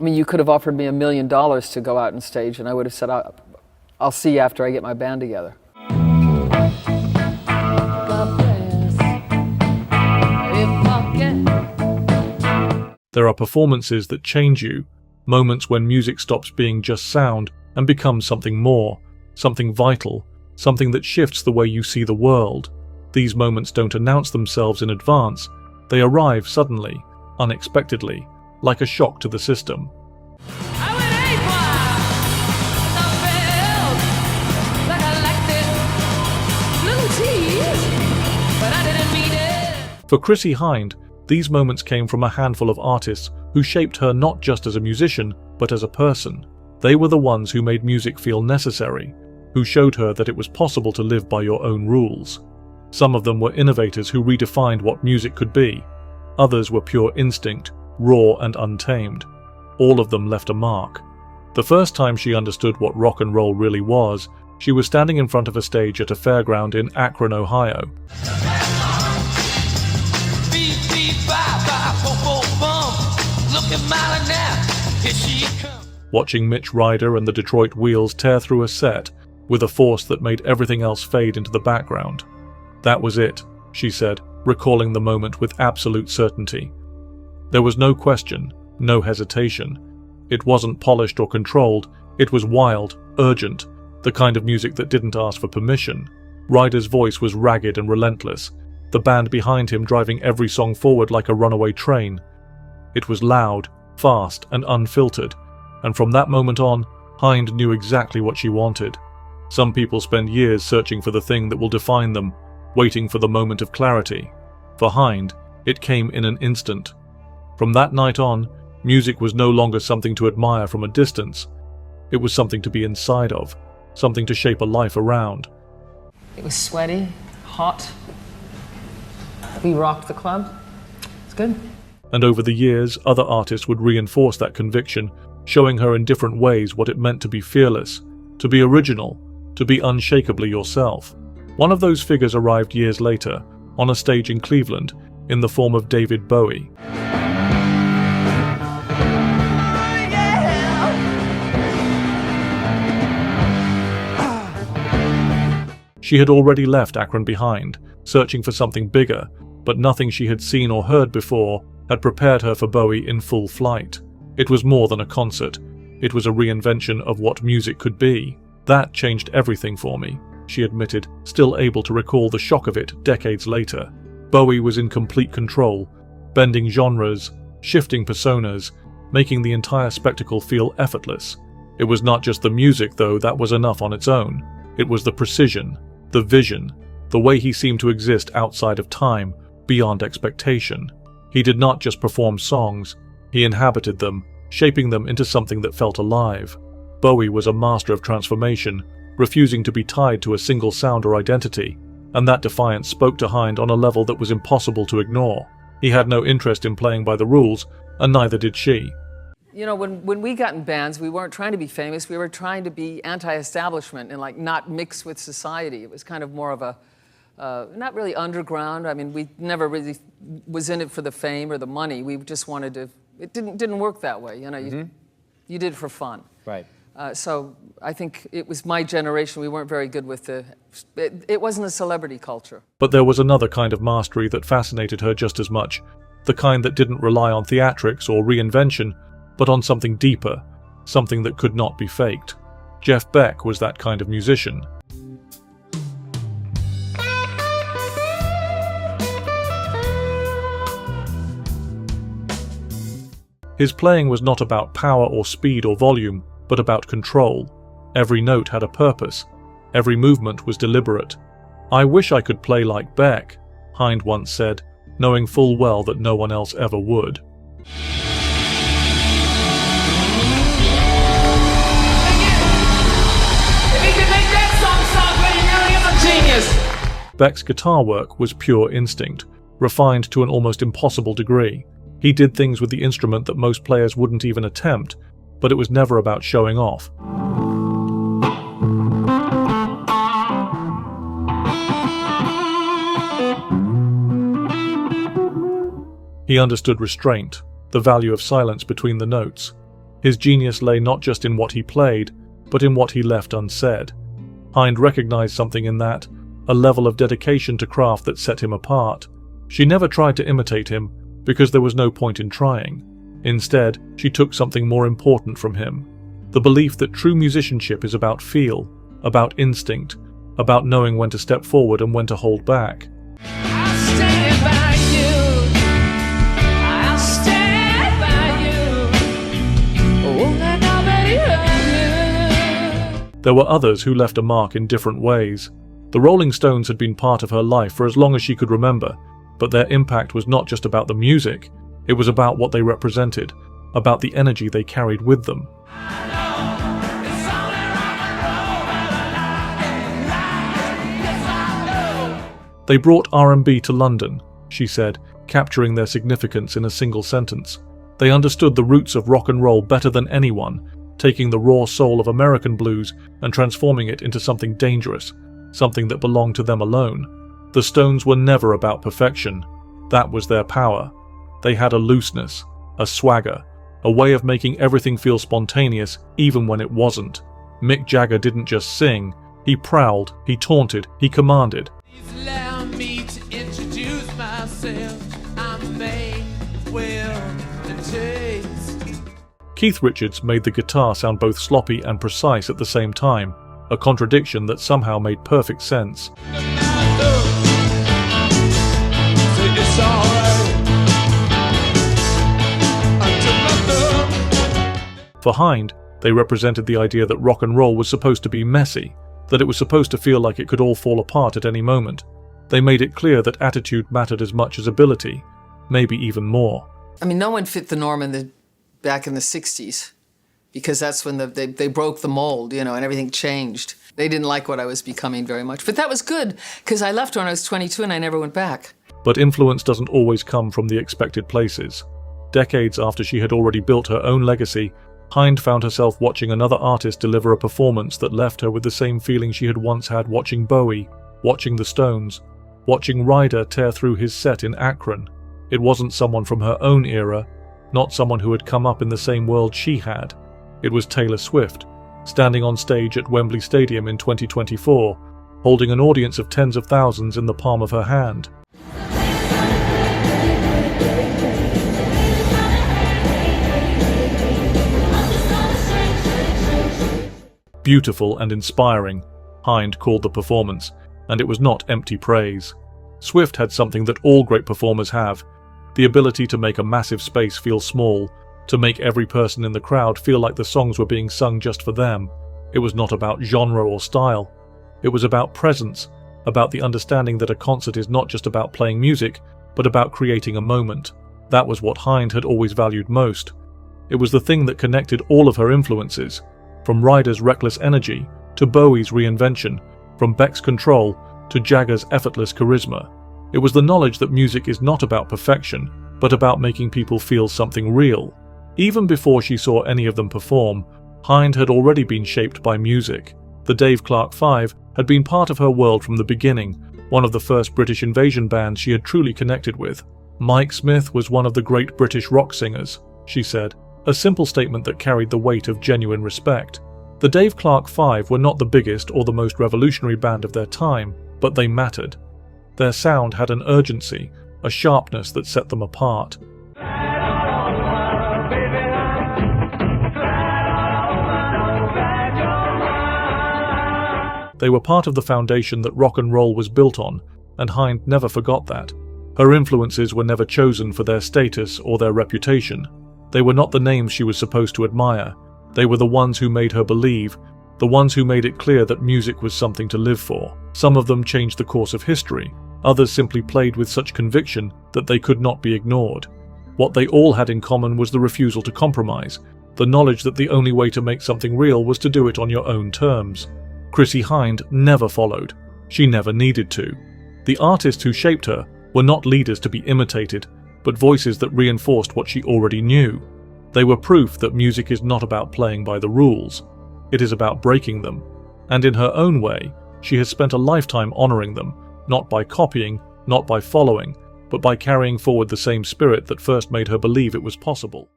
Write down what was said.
I mean, you could have offered me $1 million to go out on stage, and I would have said, I'll see you after I get my band together. There are performances that change you, moments when music stops being just sound and becomes something more, something vital, something that shifts the way you see the world. These moments don't announce themselves in advance, they arrive suddenly, unexpectedly, like a shock to the system. For Chrissie Hynde, these moments came from a handful of artists who shaped her not just as a musician, but as a person. They were the ones who made music feel necessary, who showed her that it was possible to live by your own rules. Some of them were innovators who redefined what music could be. Others were pure instinct, raw and untamed. All of them left a mark. The first time she understood what rock and roll really was, she was standing in front of a stage at a fairground in Akron, Ohio. Watching Mitch Ryder and the Detroit Wheels tear through a set with a force that made everything else fade into the background. That was it, she said, recalling the moment with absolute certainty. There was no question, no hesitation. It wasn't polished or controlled, it was wild, urgent, the kind of music that didn't ask for permission. Ryder's voice was ragged and relentless, the band behind him driving every song forward like a runaway train. It was loud, fast, and unfiltered, and from that moment on, Hynde knew exactly what she wanted. Some people spend years searching for the thing that will define them, waiting for the moment of clarity. For Hynde, it came in an instant. From that night on, music was no longer something to admire from a distance. It was something to be inside of, something to shape a life around. It was sweaty, hot. We rocked the club. It's good. And over the years, other artists would reinforce that conviction, showing her in different ways what it meant to be fearless, to be original, to be unshakably yourself. One of those figures arrived years later, on a stage in Cleveland, in the form of David Bowie. She had already left Akron behind, searching for something bigger, but nothing she had seen or heard before had prepared her for Bowie in full flight. It was more than a concert. It was a reinvention of what music could be. That changed everything for me, she admitted, still able to recall the shock of it decades later. Bowie was in complete control, bending genres, shifting personas, making the entire spectacle feel effortless. It was not just the music, though, that was enough on its own. It was the precision, the vision, the way he seemed to exist outside of time, beyond expectation. He did not just perform songs, he inhabited them, shaping them into something that felt alive. Bowie was a master of transformation, refusing to be tied to a single sound or identity, and that defiance spoke to Hynde on a level that was impossible to ignore. He had no interest in playing by the rules, and neither did she. You know, when we got in bands, we weren't trying to be famous, we were trying to be anti-establishment and not mix with society. It was kind of more of a, not really underground. I mean, we never really was in it for the fame or the money. We just wanted to, it didn't work that way, you know, you did it for fun. Right. So I think it was my generation, we weren't very good with it wasn't a celebrity culture. But there was another kind of mastery that fascinated her just as much, the kind that didn't rely on theatrics or reinvention, but on something deeper, something that could not be faked. Jeff Beck was that kind of musician. His playing was not about power or speed or volume, but about control. Every note had a purpose. Every movement was deliberate. "I wish I could play like Beck," Hynde once said, knowing full well that no one else ever would. Beck's guitar work was pure instinct, refined to an almost impossible degree. He did things with the instrument that most players wouldn't even attempt, but it was never about showing off. He understood restraint, the value of silence between the notes. His genius lay not just in what he played, but in what he left unsaid. Hynde recognized something in that, a level of dedication to craft that set him apart. She never tried to imitate him, because there was no point in trying. Instead, she took something more important from him: the belief that true musicianship is about feel, about instinct, about knowing when to step forward and when to hold back. I'll stand by you. I'll stand by you. Oh, and nobody hurt you. There were others who left a mark in different ways. The Rolling Stones had been part of her life for as long as she could remember, but their impact was not just about the music, it was about what they represented, about the energy they carried with them. They brought R&B to London, she said, capturing their significance in a single sentence. They understood the roots of rock and roll better than anyone, taking the raw soul of American blues and transforming it into something dangerous, something that belonged to them alone. The Stones were never about perfection. That was their power. They had a looseness, a swagger, a way of making everything feel spontaneous even when it wasn't. Mick Jagger didn't just sing, he prowled, he taunted, he commanded. Please allow me to introduce myself. I'm a man of will and taste. Keith Richards made the guitar sound both sloppy and precise at the same time, a contradiction that somehow made perfect sense. For Hynde, they represented the idea that rock and roll was supposed to be messy, that it was supposed to feel like it could all fall apart at any moment. They made it clear that attitude mattered as much as ability, maybe even more. I mean, no one fit the norm back in the 60s, because that's when they broke the mold, and everything changed. They didn't like what I was becoming very much. But that was good, because I left when I was 22 and I never went back. But influence doesn't always come from the expected places. Decades after she had already built her own legacy, Hynde found herself watching another artist deliver a performance that left her with the same feeling she had once had watching Bowie, watching the Stones, watching Ryder tear through his set in Akron. It wasn't someone from her own era, not someone who had come up in the same world she had. It was Taylor Swift, standing on stage at Wembley Stadium in 2024, holding an audience of tens of thousands in the palm of her hand. Beautiful and inspiring, Hynde called the performance, and it was not empty praise. Swift had something that all great performers have, the ability to make a massive space feel small, to make every person in the crowd feel like the songs were being sung just for them. It was not about genre or style. It was about presence, about the understanding that a concert is not just about playing music, but about creating a moment. That was what Hynde had always valued most. It was the thing that connected all of her influences, from Ryder's reckless energy to Bowie's reinvention, from Beck's control to Jagger's effortless charisma. It was the knowledge that music is not about perfection, but about making people feel something real. Even before she saw any of them perform, Hynde had already been shaped by music. The Dave Clark Five had been part of her world from the beginning, one of the first British invasion bands she had truly connected with. Mike Smith was one of the great British rock singers, she said, a simple statement that carried the weight of genuine respect. The Dave Clark Five were not the biggest or the most revolutionary band of their time, but they mattered. Their sound had an urgency, a sharpness that set them apart. They were part of the foundation that rock and roll was built on, and Hynde never forgot that. Her influences were never chosen for their status or their reputation. They were not the names she was supposed to admire. They were the ones who made her believe, the ones who made it clear that music was something to live for. Some of them changed the course of history. Others simply played with such conviction that they could not be ignored. What they all had in common was the refusal to compromise, the knowledge that the only way to make something real was to do it on your own terms. Chrissie Hynde never followed. She never needed to. The artists who shaped her were not leaders to be imitated, but voices that reinforced what she already knew. They were proof that music is not about playing by the rules. It is about breaking them. And in her own way, she has spent a lifetime honoring them, not by copying, not by following, but by carrying forward the same spirit that first made her believe it was possible.